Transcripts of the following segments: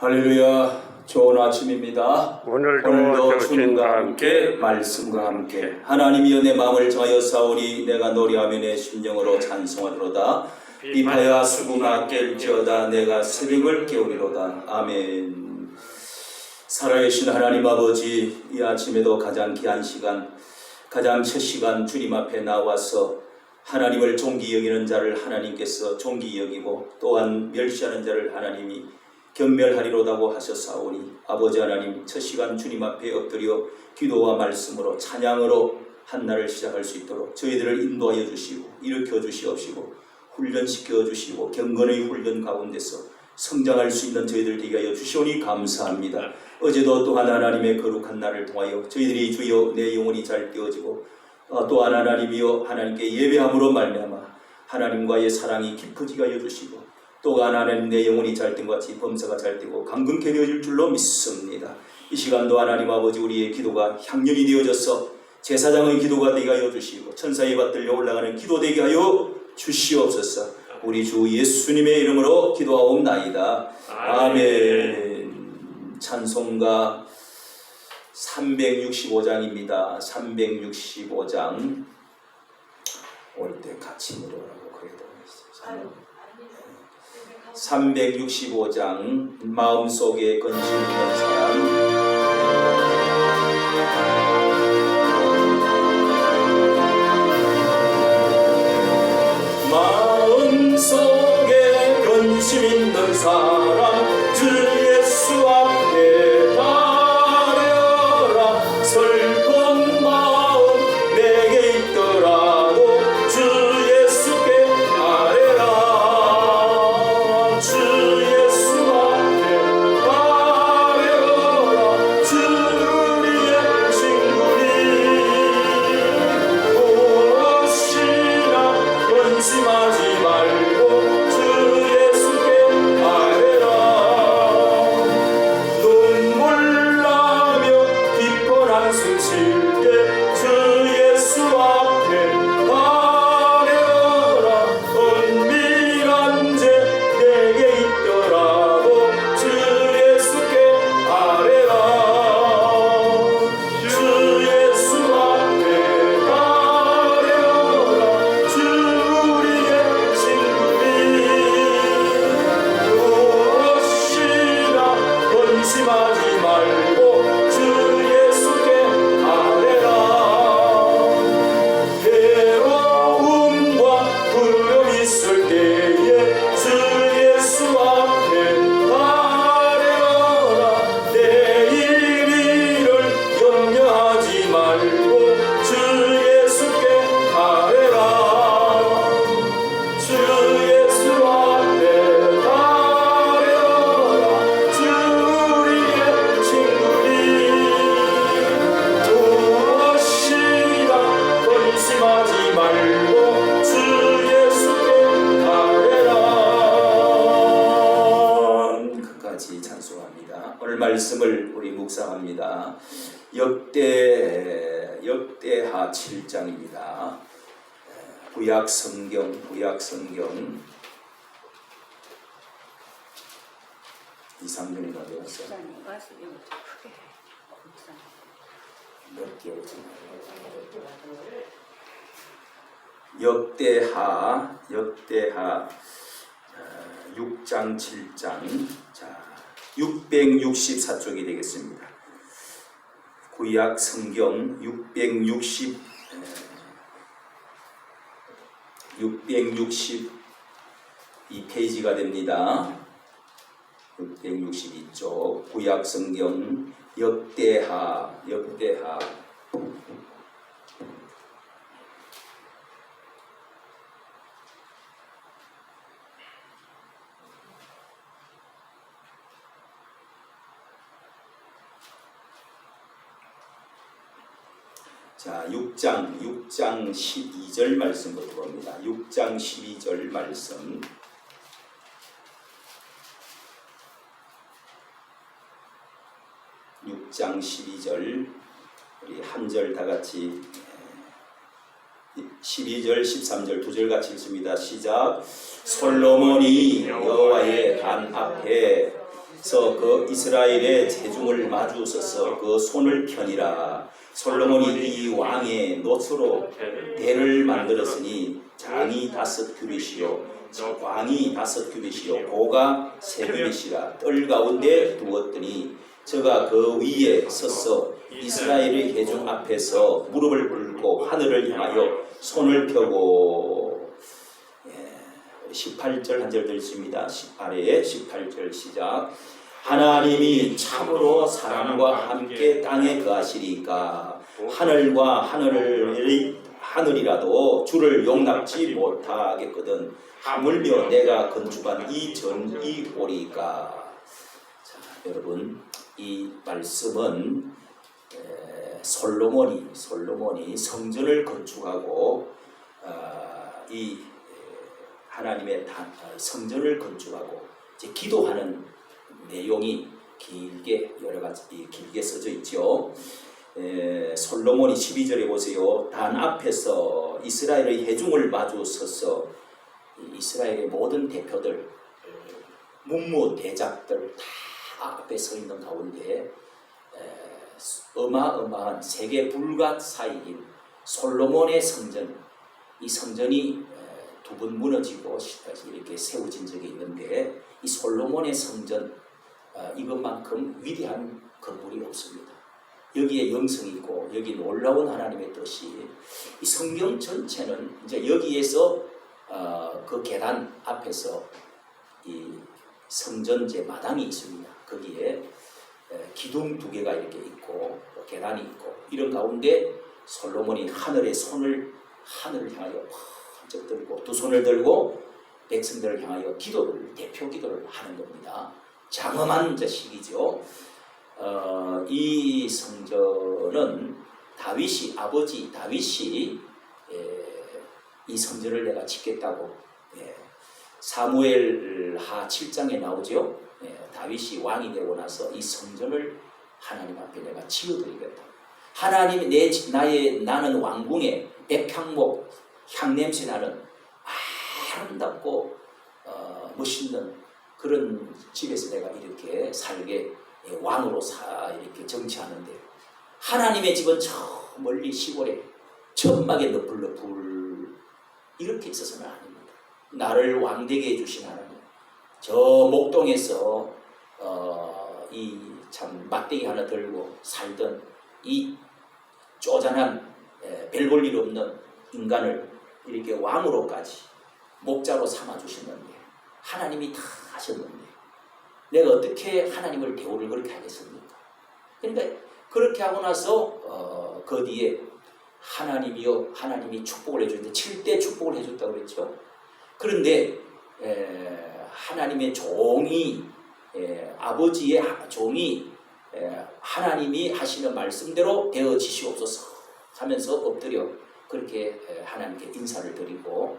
할렐루야. 좋은 아침입니다. 오늘도 주님과 함께 말씀과 함께 하나님이여 내 마음을 정하여 싸우니 내가 노래하며 내 심령으로 찬송하리로다. 비파야 수궁아 깰지어다 내가 새벽을 깨우리로다. 아멘. 살아계신 하나님 아버지, 이 아침에도 가장 귀한 시간, 가장 첫 시간 주님 앞에 나와서 하나님을 존귀 여기는 자를 하나님께서 존귀 여기고 또한 멸시하는 자를 하나님이 경멸하리로다고 하셨사오니 아버지 하나님, 첫 시간 주님 앞에 엎드려 기도와 말씀으로 찬양으로 한 날을 시작할 수 있도록 저희들을 인도하여 주시고 일으켜 주시옵시고 훈련시켜 주시고 경건의 훈련 가운데서 성장할 수 있는 저희들 되게 하여 주시오니 감사합니다. 어제도 또한 하나님의 거룩한 날을 통하여 저희들이 주여 내 영혼이 잘 띄어지고 또한 하나님이여 하나님께 예배함으로 말미암아 하나님과의 사랑이 깊어지게 하여 주시고 또한 하나님 내 영혼이 잘된 것 같이 범사가 잘되고 강건케 되어질 줄로 믿습니다. 이 시간도 하나님 아버지 우리의 기도가 향연이 되어져서 제사장의 기도가 되게 하여 주시고 천사의 받들려 올라가는 기도 되게 하여 주시옵소서. 우리 주 예수님의 이름으로 기도하옵나이다. 아멘. 찬송가 365장입니다. 365장 올 때 같이 노래하라고 그래도 365장 마음속에 근심 있는 사람. 마음속에 근심 있는 사람 주 예수 앞에 가려라. 슬픈 마음 내게 있더라도 주 예수께 아뢰라. 주 예수 앞에 가려라. 주 우리의 친구니 무엇이나 근심하지 말고 주 예수께 아뢰라. 눈물 나며 깊은 한숨 쉴 때 주 예수 앞에 가려라. 은밀한 죄 내게 있더라도 주 예수께 아뢰라. 주 예수 앞에 가려라. 주 우리의 친구니 무엇이나 근심하지 말고 주 예수께 아뢰라. 괴로움과 두려움 있을 때에 주 예수 앞에 가려라. 내일 일을 염려하지 말고 주 예수께 아뢰라. 주 예수 앞에 가려라. 주 우리의 친구니 무엇이나 근심하지 말고 주 예수께 아뢰라. 끝까지 찬송합니다. 오늘 말씀을 우리 묵상합니다. 역대하 7장입니다. 구약 성경 2~3년이 가져왔어요. 몇 개월 전. 역대하 6장 7장. 자, 664쪽이 되겠습니다. 구약 성경 662페이지가 됩니다. 662쪽 구약 성경 역대하. 자, 6장 12절 말씀부터 봅니다. 6장 12절 말씀. 6장 12절 우리 한 절 다 같이 12절 13절 두 절 같이 읽습니다. 시작. 솔로몬이 여호와의 단 앞에 그 이스라엘의 재중을 마주서서 그 손을 펴니라. 솔로몬이 이 왕의 노수로 대를 만들었으니 장이 5규빗이요 왕이 5규빗이요 고가 3규빗이라. 뜰 가운데 두었더니 저가 그 위에 서서 이스라엘의 회중 앞에서 무릎을 꿇고 하늘을 향하여 손을 펴고 18절 한 절 들습니다. 아래에 18절 시작. 하나님이 참으로 사람과 함께 땅에 거하시리까 하늘과 하늘이라도 주를 용납지 못하겠거든 하물며 내가 건축한 이 전이 오리까. 자, 여러분 이 말씀은 솔로몬이 성전을 건축하고 이 하나님의 성전을 건축하고 이제 기도하는 내용이 길게 여러 가지 길게 써져 있죠. 솔로몬이 12절에 보세요. 단 앞에서 이스라엘의 회중을 마주 서서 이스라엘의 모든 대표들, 문무 대작들 다 앞에 서 있는 가운데 어마어마한 세계 불가 사이인 솔로몬의 성전, 이 성전이 두 번 무너지고 이렇게 세워진 적이 있는데 이 솔로몬의 성전 이것만큼 위대한 건물이 없습니다. 여기에 영성이 있고 여기 놀라운 하나님의 뜻이 이 성경 전체는 이제 여기에서 그 계단 앞에서 이 성전제 마당이 있습니다. 거기에 기둥 2개가 이렇게 있고 계단이 있고 이런 가운데 솔로몬이 하늘을 향하여 번쩍 들고 두 손을 들고 백성들을 향하여 대표 기도를 하는 겁니다. 장엄한 시기죠. 이 성전은 아버지 다윗이 이 성전을 내가 짓겠다고 사무엘하 7장에 나오죠. 다윗이 왕이 되고 나서 이 성전을 하나님 앞에 내가 지어드리겠다. 하나님이 나는 왕궁에 백향목 향냄새 나는 아름답고 멋있는 그런 집에서 내가 이렇게 살게 왕으로 이렇게 정치하는데 하나님의 집은 저 멀리 시골에 천막에 너풀너풀 이렇게 있어서는 아닙니다. 나를 왕되게 해주신 하나님, 저 목동에서 이 참 막대기 하나 들고 살던 이 쪼잔한 별 볼 일 없는 인간을 이렇게 왕으로까지 목자로 삼아주셨는데 하나님이 다 하셨는데 내가 어떻게 하나님을 대우를 그렇게 하겠습니까? 그러니까 그렇게 하고 나서 그 뒤에 하나님이 축복을 해주는데 7대 축복을 해줬다고 그랬죠. 그런데 하나님의 종이 아버지의 종이 하나님이 하시는 말씀대로 되어지시옵소서 하면서 엎드려 그렇게 하나님께 인사를 드리고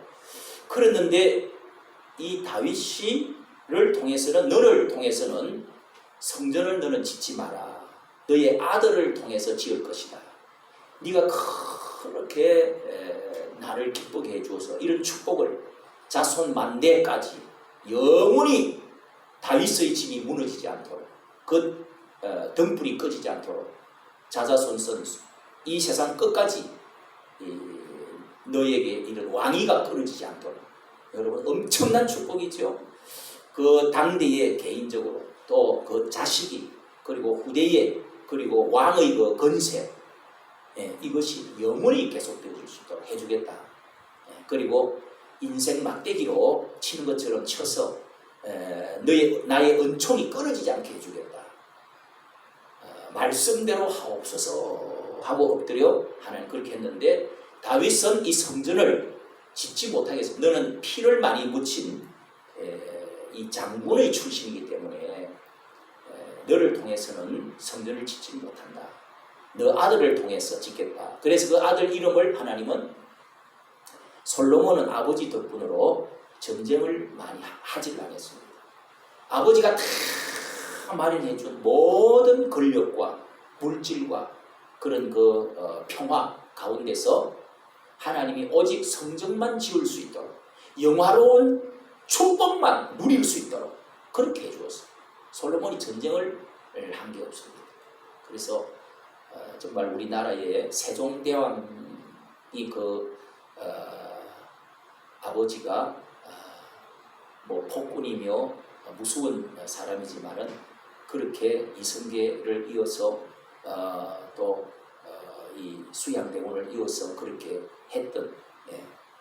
그랬는데 이 다윗을 통해서는 너를 통해서는 성전을 너는 짓지 마라. 너의 아들을 통해서 지을 것이다. 네가 그렇게 나를 기쁘게 해주어서 이런 축복을 자손 만대까지 영원히 다윗의 집이 무너지지 않도록 그 등불이 꺼지지 않도록 자자손손 이 세상 끝까지 너에게 이런 왕위가 끊어지지 않도록 여러분 엄청난 축복이죠. 그 당대에 개인적으로 또 그 자식이 그리고 후대에 그리고 왕의 그 건세 이것이 영원히 계속되어 줄 수 있도록 해주겠다. 그리고 인생 막대기로 치는 것처럼 쳐서 나의 은총이 끊어지지 않게 해주겠다. 말씀대로 하옵소서 하고 엎드려 하나님 그렇게 했는데 다윗은 이 성전을 짓지 못하게 해서 너는 피를 많이 묻힌 이 장군의 출신이기 때문에 너를 통해서는 성전을 짓지 못한다. 너 아들을 통해서 짓겠다. 그래서 그 아들 이름을 하나님은 솔로몬은 아버지 덕분으로 전쟁을 많이 하지를 않았습니다. 아버지가 다 마련해준 모든 권력과 물질과 그런 평화 가운데서 하나님이 오직 성전만 지을 수 있도록 영화로운 축복만 누릴 수 있도록 그렇게 해주었어요. 솔로몬이 전쟁을 한 게 없습니다. 그래서 정말 우리나라의 세종대왕이 아버지가 뭐 폭군이며 무서운 사람이지만은 그렇게 이성계를 이어서 또 이 수양대군을 이어서 그렇게 했던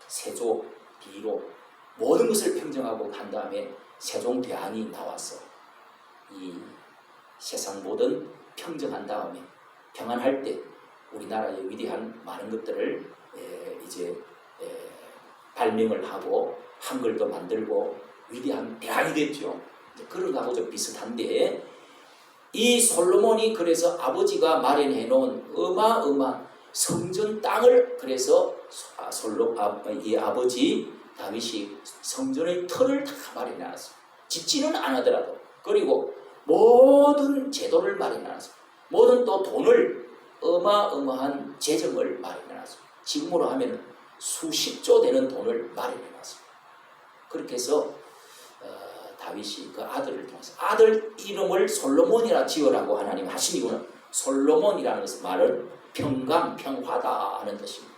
세조 비로 모든 것을 평정하고 한 다음에 세종대왕이 나와서 이 세상 모든 평정한 다음에 평안할 때 우리나라의 위대한 많은 것들을 이제 발명을 하고 한글도 만들고 위대한 대왕이 됐죠. 그런 거하고 좀 비슷한데 이 솔로몬이 그래서 아버지가 마련해 놓은 어마어마한 성전 땅을 그래서 이 아버지 다윗이 성전의 터를 다 마련해 놨어요. 짓지는 안 하더라도. 그리고 모든 제도를 마련해 놨어요. 모든 또 돈을 어마어마한 재정을 마련해 놨어요. 지금으로 하면 수십조 되는 돈을 마련해 놨어요. 그렇게 해서 다윗이 그 아들을 통해서 아들 이름을 솔로몬이라 지으라고 하나님 하신 이유는 솔로몬이라는 것은 말은 평강, 평화다 하는 뜻입니다.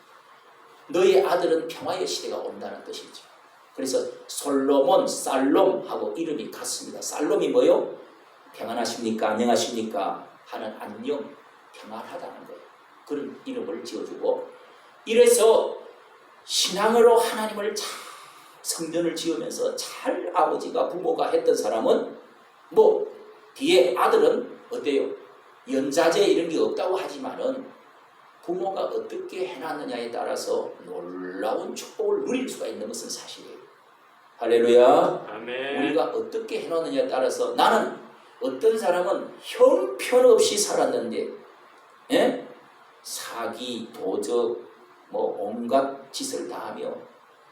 너의 아들은 평화의 시대가 온다는 뜻이죠. 그래서 솔로몬, 살롬하고 이름이 같습니다. 살롬이 뭐요? 평안하십니까? 안녕하십니까? 하는 안녕, 평안하다는 거예요. 그런 이름을 지어주고 이래서 신앙으로 하나님을 잘 성전을 지으면서 잘 아버지가 부모가 했던 사람은 뭐 뒤에 아들은 어때요? 연자제 이런 게 없다고 하지만은 부모가 어떻게 해놨느냐에 따라서 놀라운 축복을 누릴 수가 있는 것은 사실이에요. 할렐루야. 아멘. 우리가 어떻게 해놓느냐에 따라서 나는 어떤 사람은 형편없이 살았는데 사기, 도적 뭐 온갖 짓을 다 하며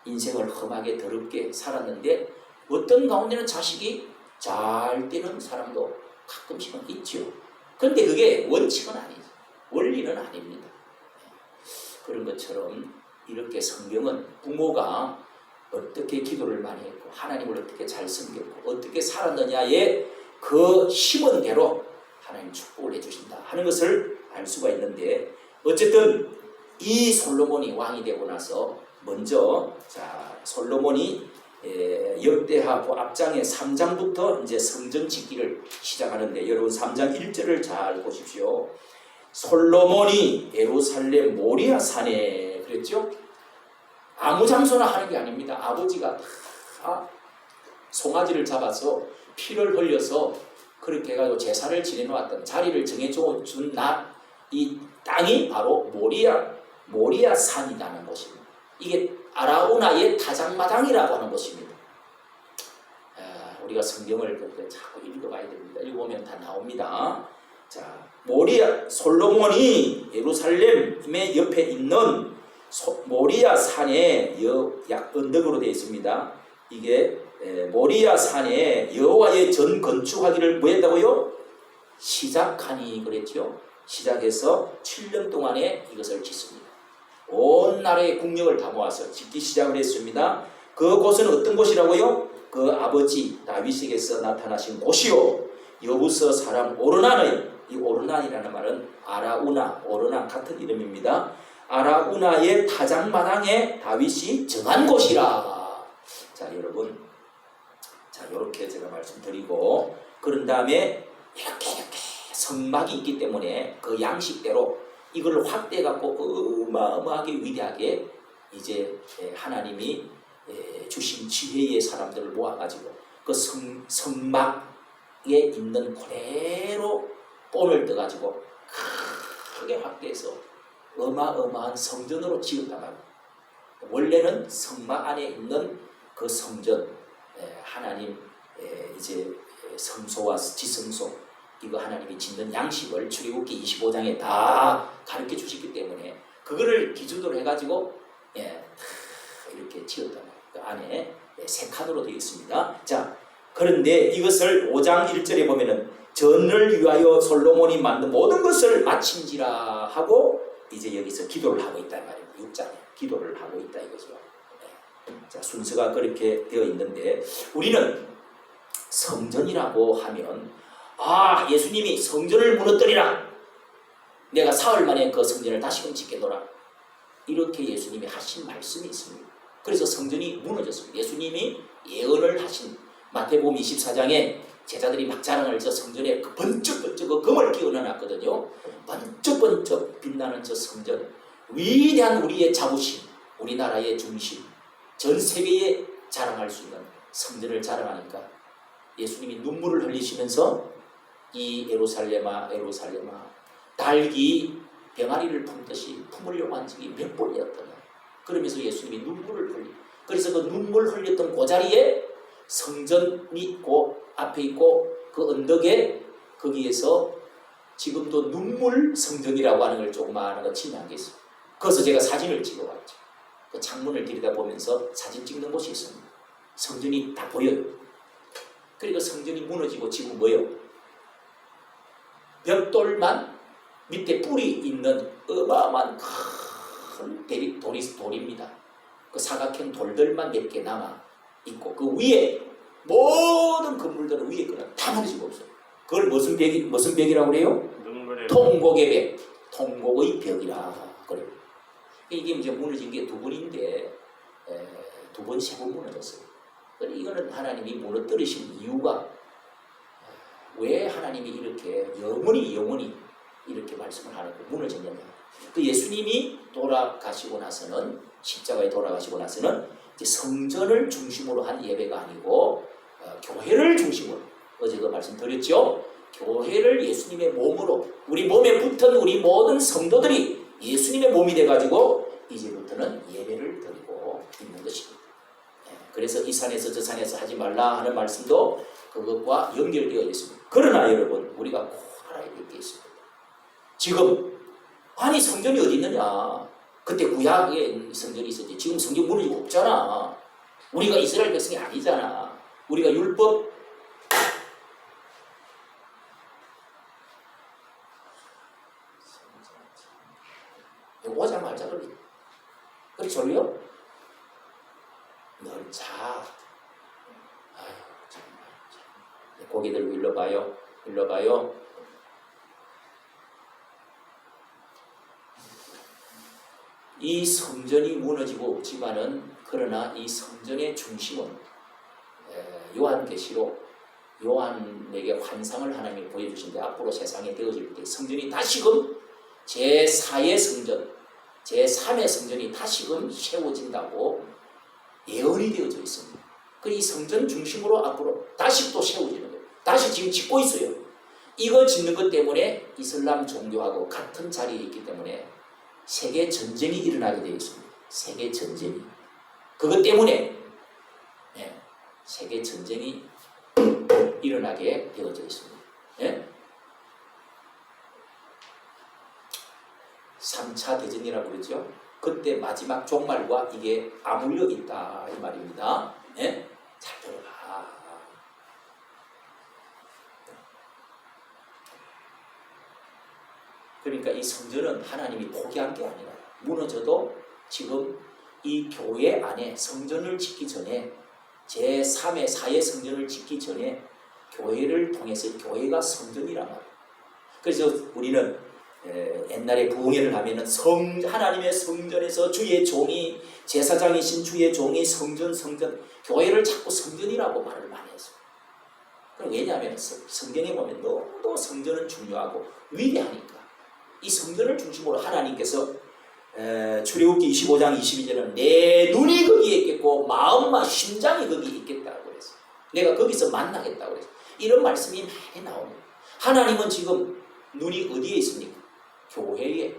인생을 험하게 더럽게 살았는데 어떤 가운데는 자식이 잘 되는 사람도 가끔씩은 있죠. 그런데 그게 원칙은 아니죠. 원리는 아닙니다. 그런 것처럼 이렇게 성경은 부모가 어떻게 기도를 많이 했고 하나님을 어떻게 잘 섬겼고 어떻게 살았느냐에 그 심은 대로 하나님 축복을 해주신다 하는 것을 알 수가 있는데 어쨌든 이 솔로몬이 왕이 되고 나서 먼저 솔로몬이 역대하고 앞장의 3장부터 이제 성전 짓기를 시작하는데 여러분 3장 1절을 잘 보십시오. 솔로몬이 예루살렘 모리아 산에 그랬죠? 아무 장소나 하는 게 아닙니다. 아버지가 다 송아지를 잡아서 피를 흘려서 그렇게 해가지고 제사를 지내놓았던 자리를 정해준 이 땅이 바로 모리아 산이라는 곳입니다. 이게 아라우나의 타작마당이라고 하는 곳입니다. 우리가 성경을 자꾸 읽어봐야 됩니다. 읽어보면 다 나옵니다. 자, 솔로몬이 예루살렘의 옆에 있는 모리아 산에 언덕으로 되어 있습니다. 이게 모리아 산에 여호와의 전 건축하기를 뭐 했다고요? 시작하니 그랬죠. 시작해서 7년 동안에 이것을 짓습니다. 온 나라의 국력을 다 모아서 짓기 시작을 했습니다. 그곳은 어떤 곳이라고요? 그 아버지 다윗에게서 나타나신 곳이요. 여부서 사람 오르난의 이 오르난이라는 말은 아라우나, 오르난 같은 이름입니다. 아라우나의 타작마당에 다윗이 정한 곳이라. 자 여러분, 이렇게 제가 말씀드리고 그런 다음에 이렇게 성막이 있기 때문에 그 양식대로 이걸 확대해갖고 어마어마하게 위대하게 이제 하나님이 주신 지혜의 사람들을 모아가지고 그 성막에 있는 그대로 본을 떠가지고 크게 확대해서 어마어마한 성전으로 지었단 말이에요. 원래는 성막 안에 있는 그 성전 하나님 이제 성소와 지성소 이거 하나님이 짓는 양식을 출애굽기 25장에 다 가르쳐 주시기 때문에 그거를 기준으로 해가지고 이렇게 지었단 말이에요. 그 안에 세 칸으로 되어 있습니다. 자, 그런데 이것을 5장 1절에 보면은 전을 위하여 솔로몬이 만든 모든 것을 마친지라 하고 이제 여기서 기도를 하고 있단 말이에요. 6장에 기도를 하고 있다 이거죠. 자, 순서가 그렇게 되어 있는데 우리는 성전이라고 하면 아, 예수님이 성전을 무너뜨리라, 내가 사흘 만에 그 성전을 다시금 짓겠노라, 이렇게 예수님이 하신 말씀이 있습니다. 그래서 성전이 무너졌습니다. 예수님이 예언을 하신 마태복음 24장에 제자들이 막 자랑을 해서 성전에 그 번쩍번쩍 그 금을 끼워넣어놨거든요. 번쩍번쩍 빛나는 저 성전, 위대한 우리의 자부심, 우리나라의 중심, 전 세계에 자랑할 수 있는 성전을 자랑하니까 예수님이 눈물을 흘리시면서 이 예루살렘아 예루살렘아 닭이 병아리를 품듯이 품으려고 한 적이 몇 번이었더냐. 그러면서 예수님이 눈물을 흘리. 그래서 그 눈물 흘렸던 그 자리에 성전이 그 앞에 있고 그 언덕에 거기에서 지금도 눈물 성전이라고 하는 걸 조그마한 거 지나게 있어요. 거기서 제가 사진을 찍어봤죠. 그 창문을 들여다보면서 사진 찍는 곳이 있습니다. 성전이 다 보여요. 그리고 성전이 무너지고 지금 뭐요? 벽돌만 밑에 뿔이 있는 어마어마한 큰 돌입니다. 그 사각형 돌들만 몇 개 남아 있고 그 위에 모든 건물들은 위에 거는 다 무너지고 없어요. 그걸 무슨 벽이라고 그래요? 통곡의 벽, 통곡의 벽이라 그래요. 이게 이제 무너진 게 두 번인데 두 번, 세 번 무너졌어요. 이거는 하나님이 무너뜨리신 이유가 왜 하나님이 이렇게 영원히 이렇게 말씀을 하는 거 무너졌느냐. 그 예수님이 돌아가시고 나서는 십자가에 돌아가시고 나서는 이제 성전을 중심으로 한 예배가 아니고 교회를 중심으로, 어제 그 말씀드렸죠. 교회를 예수님의 몸으로, 우리 몸에 붙은 우리 모든 성도들이 예수님의 몸이 돼가지고 이제부터는 예배를 드리고 있는 것입니다. 그래서 이 산에서 저 산에서 하지 말라 하는 말씀도 그것과 연결되어 있습니다. 그러나 여러분, 우리가 꼭 알아야 될 게 있습니다. 지금 아니 성전이 어디 있느냐. 그때 구약에 성전이 있었지. 지금 성전 무너지고 없잖아. 우리가 이스라엘 백성이 아니잖아. 우리가 율법 오자마자 그리 졸려? 넌 자. 아유 정말. 고개들 일러봐요. 이 성전이 무너지고 없지만은 그러나 이 성전의 중심은 요한계시록 요한에게 환상을 하나님이 보여주신데 앞으로 세상에 되어질 때 성전이 다시금 제4의 성전, 제3의 성전이 다시금 세워진다고 예언이 되어져 있습니다. 그 이 성전 중심으로 앞으로 다시 또 세워지는 거예요. 다시 지금 짓고 있어요. 이거 짓는 것 때문에 이슬람 종교하고 같은 자리에 있기 때문에 세계 전쟁이 일어나게 되어 있습니다. 세계 전쟁이. 그것 때문에 세계 전쟁이 일어나게 되어져 있습니다. 3차 대전이라고 그러죠. 그때 마지막 종말과 이게 아물려 있다 이 말입니다. 잘 들어봐. 그러니까 이 성전은 하나님이 포기한 게 아니라 무너져도 지금 이 교회 안에 성전을 짓기 전에 제3의 4의 성전을 짓기 전에 교회를 통해서 교회가 성전이란 말이에요. 그래서 우리는 옛날에 부흥회를 하면은 하나님의 성전에서 주의 종이 제사장이신 주의 종이 성전 교회를 자꾸 성전이라고 말을 많이 했어요. 왜냐하면 성경에 보면 너무 성전은 중요하고 위대하니까 이 성전을 중심으로 하나님께서 출애굽기 25장 22절은 내 눈이 거기에 있겠고 마음과 심장이 거기에 있겠다고 그랬어요. 내가 거기서 만나겠다고 그랬어요. 이런 말씀이 많이 나옵니다. 하나님은 지금 눈이 어디에 있습니까? 교회에.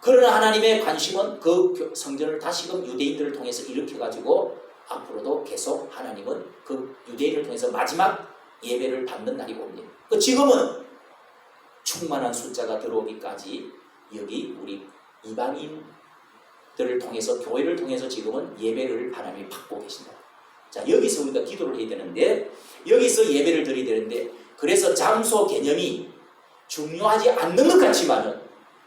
그러나 하나님의 관심은 그 성전을 다시금 유대인들을 통해서 일으켜가지고 앞으로도 계속 하나님은 그 유대인을 통해서 마지막 예배를 받는 날이 옵니다. 지금은 충만한 숫자가 들어오기까지 여기 우리 이방인들을 통해서 교회를 통해서 지금은 예배를 하나님이 받고 계신다. 자, 여기서 우리가 기도를 해야 되는데 여기서 예배를 드려야 되는데 그래서 장소 개념이 중요하지 않는 것 같지만은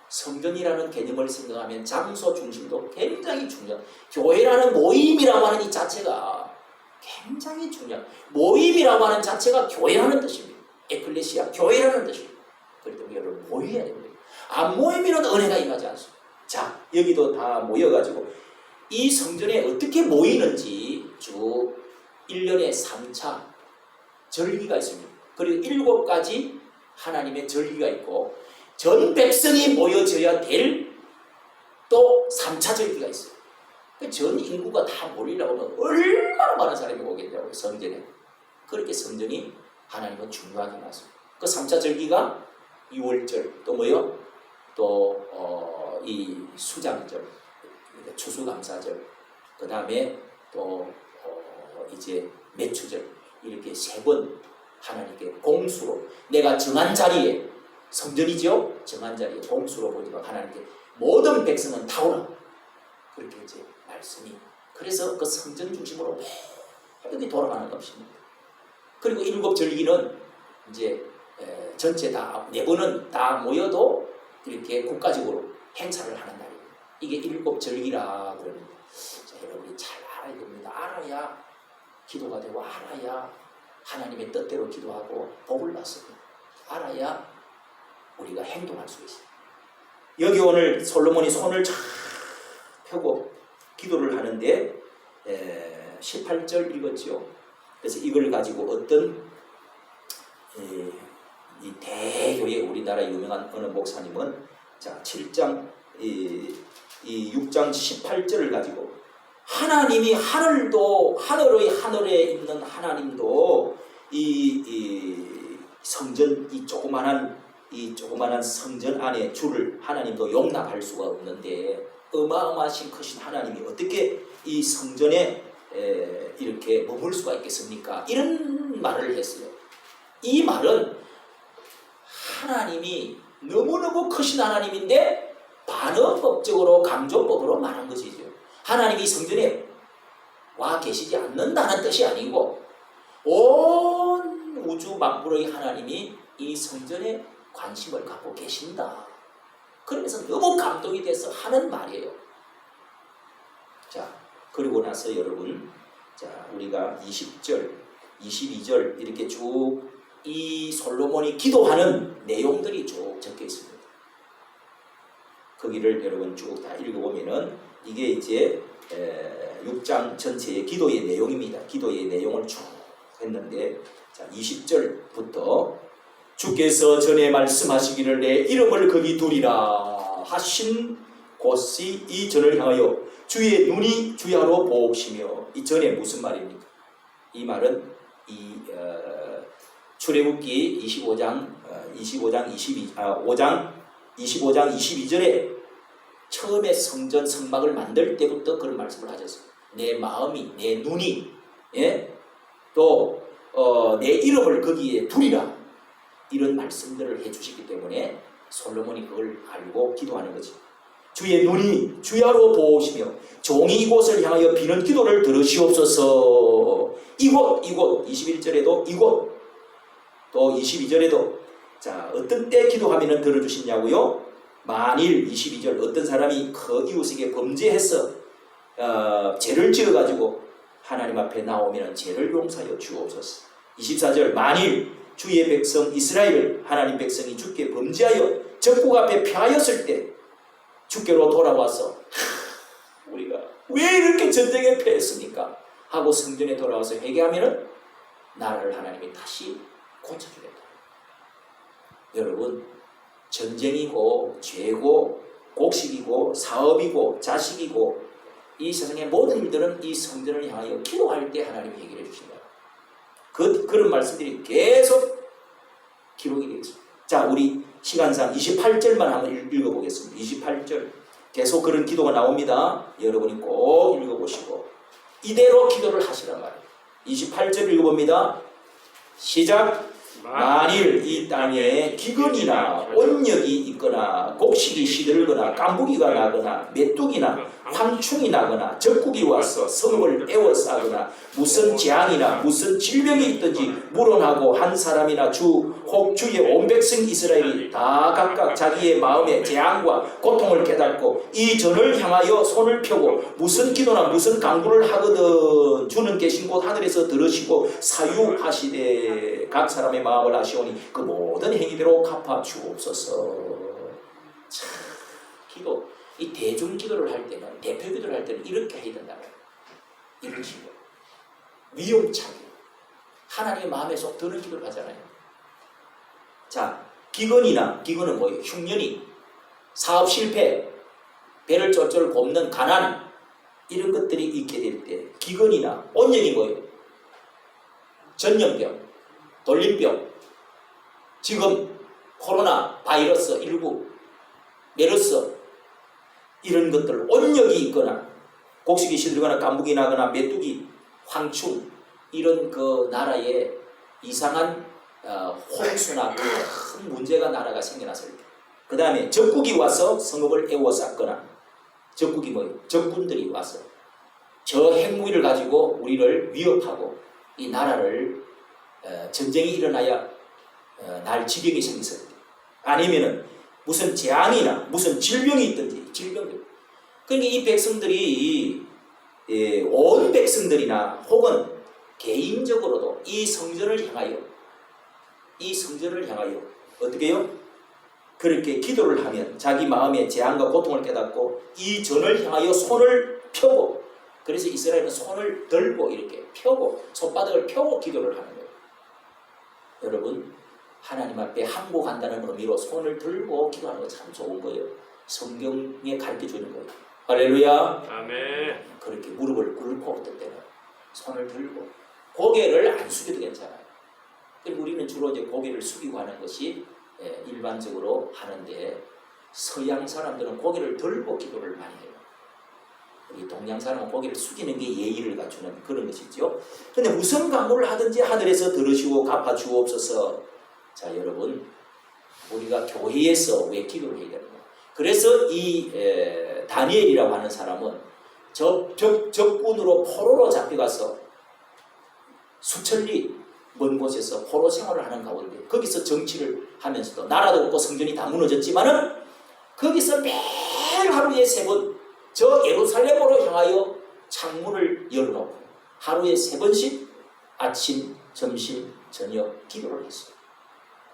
성전이라는 개념을 생각하면 장소 중심도 굉장히 중요해요. 교회라는 모임이라고 하는 이 자체가 굉장히 중요한 모임이라고 하는 자체가 교회라는 뜻입니다. 에클레시아 교회라는 뜻입니다. 그렇기 때문에 여러분 모여야 됩니다. 안 모이면 은혜가 임하지 않습니다. 자, 여기도 다 모여가지고 이 성전에 어떻게 모이는지 쭉 1년에 3차 절기가 있습니다. 그리고 7가지 하나님의 절기가 있고 전 백성이 모여져야 될 또 3차 절기가 있어요. 전 인구가 다 모이려고 하면 얼마나 많은 사람이 오겠냐고요. 성전에. 그렇게 성전이 하나님은 중요하게 놨습니다. 그 3차 절기가 6월절 또 뭐요? 또 이 수장절, 추수감사절, 그 다음에 또 이제 매추절 이렇게 3번 하나님께 공수로 내가 정한 자리에 성전이죠. 정한 자리에 공수로 보지만 하나님께 모든 백성은 타오라 그렇게 이제 말씀이 그래서 그 성전 중심으로 모든 게 돌아가는 것입니다. 그리고 7 절기는 이제 전체 다 4번은 다 모여도 이렇게 국가적으로 행사를 하는 날입니다. 이게 7 절기라 그럽니다. 자, 여러분이 잘 알아야 됩니다. 알아야 기도가 되고 알아야 하나님의 뜻대로 기도하고 복을 받습니다. 알아야 우리가 행동할 수 있어요. 여기 오늘 솔로몬이 손을 쫙 펴고 기도를 하는데 18절 읽었죠. 그래서 이걸 가지고 어떤 이 대교회 우리나라 유명한 어느 목사님은 자 7장 이 6장 18절을 가지고 하나님이 하늘에 있는 하나님도 이 성전 이 조그만한 성전 안에 주를 하나님도 용납할 수가 없는데 어마어마하신 크신 하나님이 어떻게 이 성전에 이렇게 머물 수가 있겠습니까? 이런 말을 했어요. 이 말은 하나님이 너무너무 크신 하나님인데 반어법적으로 강조법으로 말한 것이죠. 하나님이 성전에 와 계시지 않는다는 뜻이 아니고 온 우주 만물의 하나님이 이 성전에 관심을 갖고 계신다. 그러면서 너무 감동이 돼서 하는 말이에요. 자, 그리고 나서 여러분, 자, 우리가 20절, 22절 이렇게 쭉 이 솔로몬이 기도하는 내용들이 쭉 적혀 있습니다. 거기를 여러분 쭉 다 읽어보면은 이게 이제 6장 전체의 기도의 내용입니다. 기도의 내용을 쭉 했는데 자, 20절부터 주께서 전에 말씀하시기를 내 이름을 거기 두리라 하신 곳이 이 전을 향하여 주의 눈이 주야로 보옵시며 이 전에 무슨 말입니까? 이 말은 이 출애굽기 5장 22절에 처음에 성전 성막을 만들 때부터 그런 말씀을 하셨습니다. 내 마음이 내 눈이 또 내 이름을 거기에 두리라 이런 말씀들을 해주시기 때문에 솔로몬이 그걸 알고 기도하는 거지. 주의 눈이 주야로 보시며 종이 이곳을 향하여 비는 기도를 들으시옵소서. 이곳 21절에도 이곳 또 22절에도 자 어떤 때 기도하면 들어주시냐고요? 만일 22절 어떤 사람이 그 이웃에게 범죄해서 죄를 지어가지고 하나님 앞에 나오면 죄를 용서하여 주옵소서. 24절 만일 주의 백성 이스라엘 하나님 백성이 주께 범죄하여 적국 앞에 패하였을 때 주께로 돌아와서 우리가 왜 이렇게 전쟁에 패했습니까? 하고 성전에 돌아와서 회개하면 나라를 하나님이 다시 고쳐주겠다. 여러분 전쟁이고 죄고 곡식이고 사업이고 자식이고 이 세상의 모든 일들은 이 성전을 향하여 기도할 때 하나님이 해결해 주신다. 그런 말씀들이 계속 기록이 되어 있습니다. 자, 우리 시간상 28절만 한번 읽어보겠습니다. 28절 계속 그런 기도가 나옵니다. 여러분이 꼭 읽어보시고 이대로 기도를 하시란 말이에요. 28절 읽어봅니다. 시작. 만일 이 땅에 기근이나 온역이 있거나 곡식이 시들거나 깐부기가 나거나 메뚜기나 황충이 나거나 적국이 와서 성읍을 에워싸거나 무슨 재앙이나 무슨 질병이 있든지 물어나고 한 사람이나 혹 주의 온 백성 이스라엘이 다 각각 자기의 마음의 재앙과 고통을 깨닫고 이 전을 향하여 손을 펴고 무슨 기도나 무슨 간구를 하거든 주는 계신 곳 하늘에서 들으시고 사유하시되 각 사람의 마음을 아시오니 그 모든 행위대로 갚아 주옵소서. 참, 기도, 이 대중 기도를 할 때는, 대표 기도를 할 때는 이렇게 해야 된다. 이런 식으로 위험차게 하나님의 마음에 쏙 드는 기도를 하잖아요. 자, 기근은 뭐예요? 흉년이, 사업 실패, 배를 쫄쫄 굽는 가난, 이런 것들이 있게 될 때 기근이나 온역이 뭐예요? 전염병, 돌림병, 지금 코로나 바이러스 19, 메르스, 이런 것들, 온역이 있거나 곡식이 시들거나 깐북이 나거나 메뚜기, 황충, 이런 그 나라에 이상한 홍수나 큰 문제가 나라가 생겨났을 때, 그 다음에 적국이 와서 성읍을 에워쌌거나, 적국이 뭐예요? 적군들이 와서 저 핵무기를 가지고 우리를 위협하고 이 나라를 전쟁이 일어나야 날 지경이 생겼을 때, 아니면은 무슨 재앙이나 무슨 질병이 있든지 질병들. 그러니까 이 백성들이 온 백성들이나 혹은 개인적으로도 이 성전을 향하여 어떻게 해요? 그렇게 기도를 하면 자기 마음의 재앙과 고통을 깨닫고 이 전을 향하여 손을 펴고, 그래서 이스라엘은 손을 들고 이렇게 펴고 손바닥을 펴고 기도를 하는 거예요. 여러분, 하나님 앞에 항복한다는 의미로 손을 들고 기도하는 거 참 좋은 거예요. 성경에 가르쳐주는 거예요. 할렐루야. 아멘. 그렇게 무릎을 꿇고 어떤 때는 손을 들고 고개를 안 숙여도 괜찮아요. 우리는 주로 이제 고개를 숙이고 하는 것이 일반적으로 하는데, 서양 사람들은 고개를 들고 기도를 많이 해요. 우리 동양 사람은 고개를 숙이는 게 예의를 갖추는 그런 것이죠. 그런데 무슨 간구를 하든지 하늘에서 들으시고 갚아 주옵소서. 자, 여러분, 우리가 교회에서 왜 기도를 해야 되는가? 그래서 이 다니엘이라고 하는 사람은 적군으로 포로로 잡혀가서 수천리 먼 곳에서 포로 생활을 하는 가운데 거기서 정치를 하면서도 나라도 없고 성전이 다 무너졌지만은 거기서 매일 하루에 3번 저 예루살렘으로 향하여 창문을 열어놓고 하루에 3번씩 아침, 점심, 저녁 기도를 했어요.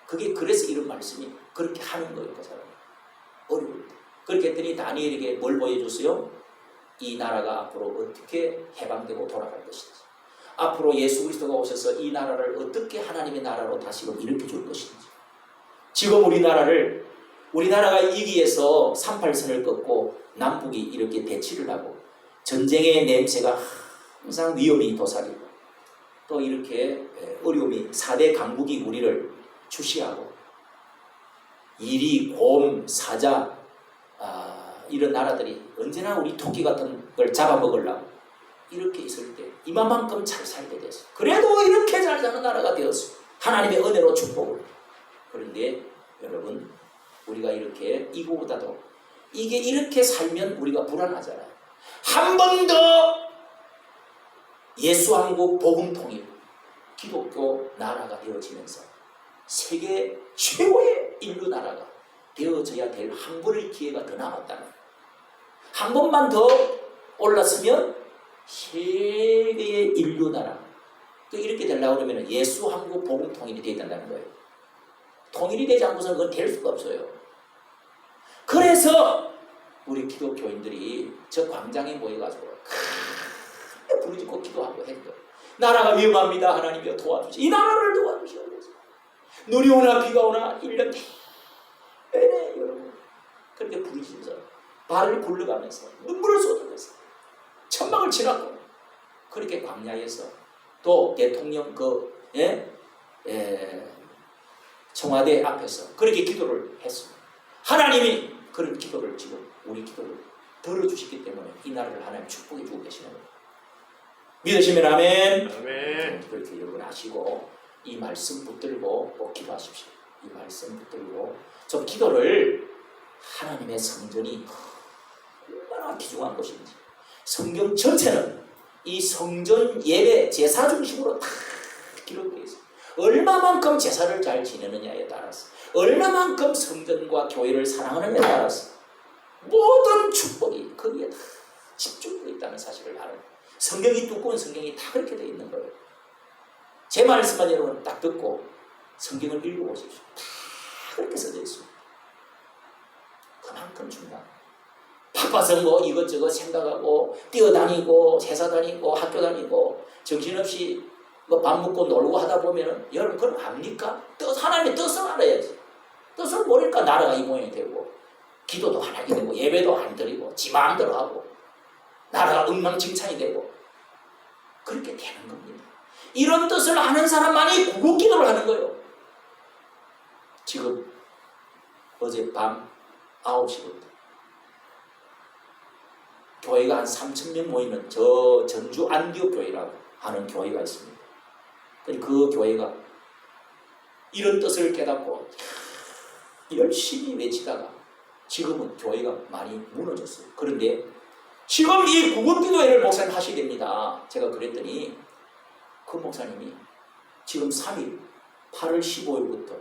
그게 그래서 이런 말씀이 그렇게 하는 거예요. 그 사람이 어려울 때. 그렇게 했더니 다니엘에게 뭘 보여줬어요? 이 나라가 앞으로 어떻게 해방되고 돌아갈 것인지, 앞으로 예수 그리스도가 오셔서 이 나라를 어떻게 하나님의 나라로 다시금 일으켜 줄 것인지. 지금 우리나라가 이기에서 38선을 꺾고 남북이 이렇게 대치를 하고 전쟁의 냄새가 항상 위험이 도사리고 또 이렇게 어려움이 4대 강국이 우리를 주시하고 이리, 곰, 사자, 이런 나라들이 언제나 우리 토끼 같은 걸 잡아먹으려고 이렇게 있을 때 이만큼 잘 살게 됐어요. 그래도 이렇게 잘 사는 나라가 되었어요. 하나님의 은혜로 축복을. 그런데 여러분, 우리가 이렇게 이거보다도 이게 이렇게 살면 우리가 불안하잖아요. 한 번 더 예수한국 복음통일 기독교 나라가 되어지면서 세계 최고의 인류 나라가 되어져야 될 한 번의 기회가 더 남았다는, 한 번만 더 올랐으면 세계의 인류 나라, 이렇게 되려고 그러면 예수 한국 복음 통일이 되어야 된다는 거예요. 통일이 되지 않고서는 그건 될 수가 없어요. 그래서 우리 기독교인들이 저 광장에 모여가지고 크게 부르짖고 기도하고 했던, 나라가 위험합니다. 하나님이여 도와주시, 이 나라를 도와주시옵소서. 눈이 오나 비가 오나 1년 내내 여러분 그렇게 부르짖으면서 발을 굴러가면서 눈물을 쏟으면서 천막을 치라고 그렇게 광야에서 또 대통령 청와대 앞에서 그렇게 기도를 했습니다. 하나님이 그런 기도를 지금 우리 기도를 들어주시기 때문에 이 나라를 하나님 축복해 주고 계시는 거예요. 믿으시면 아멘. 아멘. 그렇게 여러분 아시고 이 말씀 붙들고 꼭 기도하십시오. 이 말씀 붙들고 좀 기도를, 하나님의 성전이 얼마나 얼마나 귀중한 것인지. 성경 전체는 이 성전 예배 제사 중심으로 다 기록되어 있습니다. 얼마만큼 제사를 잘 지내느냐에 따라서, 얼마만큼 성전과 교회를 사랑하느냐에 따라서 모든 축복이 거기에 다 집중되어 있다는 사실을 알아요. 성경이 두꺼운 성경이 다 그렇게 되어 있는 거예요. 제 말씀만 여러분 딱 듣고 성경을 읽어보십시오. 다 그렇게 써져 있습니다. 그만큼 중요한. 바빠서 뭐 이것저것 생각하고 뛰어다니고 회사 다니고 학교 다니고 정신없이 뭐 밥 먹고 놀고 하다 보면은 여러분 그걸 압니까? 하나님의 뜻을 알아야지. 뜻을 모르니까 나라가 이 모양이 되고 기도도 안 하게 되고 예배도 안 드리고 지 마음대로 하고 나라가 엉망진창이 되고 그렇게 되는 겁니다. 이런 뜻을 아는 사람만이 구국기도를 하는 거예요. 지금 어제 밤 9시부터 교회가 한 3,000명 모이는 저 전주 안디옥 교회라고 하는 교회가 있습니다. 그 교회가 이런 뜻을 깨닫고 열심히 외치다가 지금은 교회가 많이 무너졌어요. 그런데 지금 이 구국기도회를 목사님 하셔야 됩니다. 제가 그랬더니 그 목사님이 지금 3일 8월 15일부터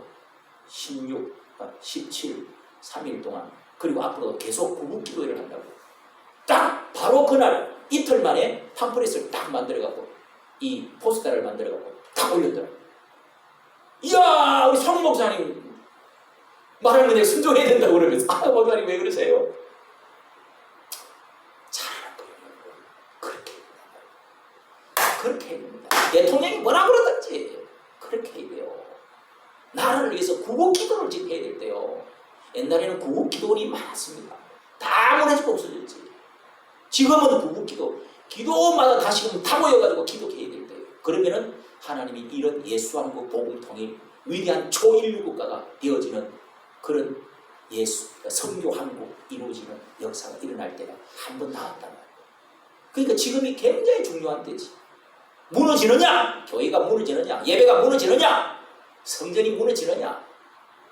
16, 17, 3일 동안 그리고 앞으로 계속 구국기도회를 한다고. 딱 바로 그날 이틀 만에 팜플렛을 딱 만들어갖고 이 포스터를 만들어갖고 딱 올렸더라고요. 이야 우리 성 목사님 말하는 거 내가 순종해야 된다고 그러면서 아 목사님 왜 그러세요? 잘하는 거예요. 그렇게 해야 됩니다. 대통령이 뭐라 그러든지 그렇게 해야 돼요. 나라를 위해서 구국기도를 집회해야 될 때요. 옛날에는 구국기도원이 많았습니다. 다 무너지고 없어졌지. 지금은 구국기도 기도마다 다시금 다 모여가지고 기도해야 될 때요. 그러면은 하나님이 이런 예수한국 복음통일 위대한 초인류 국가가 되어지는 그런 선교 한국 이루어지는 역사가 일어날 때가 한 번 나왔단 말이에요. 그러니까 지금이 굉장히 중요한 때지. 무너지느냐? 교회가 무너지느냐? 예배가 무너지느냐? 성전이 무너지느냐?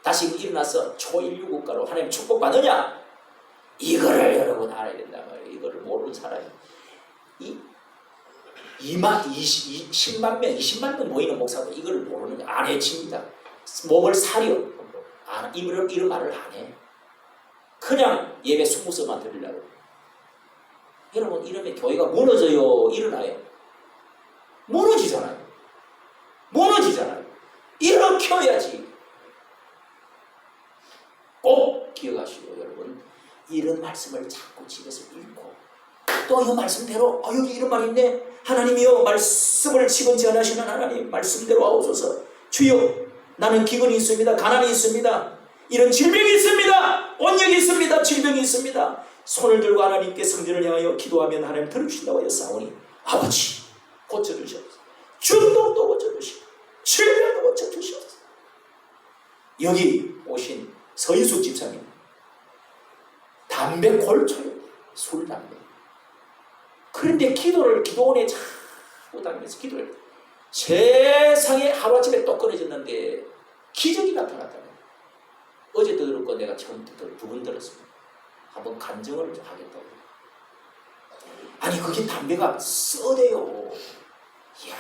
다시 일어나서 초인류 국가로 하나님 축복받느냐? 이거를 여러분 알아야 된단 말이에요. 이거를 모르는 사람이 10만 명, 20만 명 모이는 목사도 이걸 모르는 게 안 해칩니다. 몸을 사려. 이런 말을 안 해. 그냥 예배 스무스만 드리려고. 여러분 이러면 교회가 무너져요? 일어나요? 무너지잖아요. 일으켜야지. 꼭 기억하시고 여러분 이런 말씀을 자꾸 집에서 읽고 또 이 말씀대로 여기 이런 말이 있네. 하나님이여 말씀을 시건지하시는 하나님 말씀대로 하옵소서. 주여 나는 기근이 있습니다. 가난이 있습니다. 이런 질병이 있습니다. 온역이 있습니다. 질병이 있습니다. 손을 들고 하나님께 성전을 향하여 기도하면 하나님 들으신다고 하였사오니 아버지 고쳐주시옵소서. 중독도 고쳐주시고 질병도 고쳐주시옵소서. 여기 오신 서인숙 집사님 담배 골초요. 술 담배. 그런데 기도원에 자꾸 다니면서 기도를 세상에 하루아침에 똑 끊어졌는데 기적이 나타났다는 거예요. 어제도 들었고 내가 처음부터 2번 들었습니다. 한번 간증을 좀 하겠다고. 아니 그게 담배가 써대요. 이야